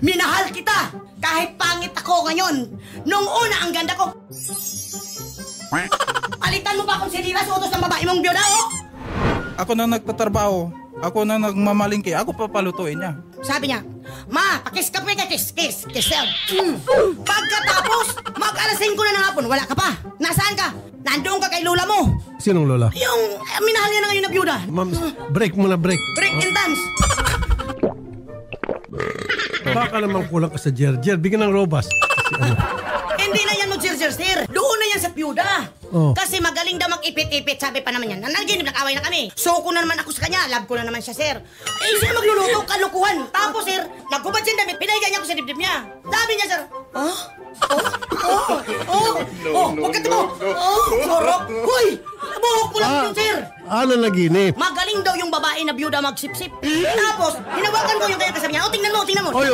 Minahal kita! Kahit pangit ako ngayon! Nung una, ang ganda ko! Palitan mo pa akong sinilas utos ng babae mong biyuda, oh! Ako na nagtatrabaho. Ako na nagmamalingki. Ako papalutuin niya. Sabi niya, Ma, pakis ka pa ka, kiss yan. Pagkatapos, mag-alas 5 na ng hapon, wala ka pa. Nasaan ka? Nandoon ka kay lola mo. Sinong lola? Yung minahal niya na ngayon na biyuda. Ma'am, break muna, break. Break and dance. Baka naman kulang ka sa Jer. Jer, bigyan ng robas. Hindi na yan mag-sir, sir. Doon na yan sa biyuda. Oh. Kasi magaling daw mag-ipit-ipit. Sabi pa naman yan. Nanaginip, nag-away na kami. So ko na naman ako sa kanya. Love ko na naman siya, sir. Eh, siya magluluto, kalukuhan. Tapos, sir, nagkubad siya damit. Pinaiga niya ako sa dibdib niya. Sabi niya, sir, huwag ka mo. Sorok. Hoy, nabuhok ko lang yun, sir. Ano naginip? Magaling daw yung babae na biyuda magsipsip. Tapos, hinawakan ko yung kaya kasabi niya. Tingnan mo. Oy.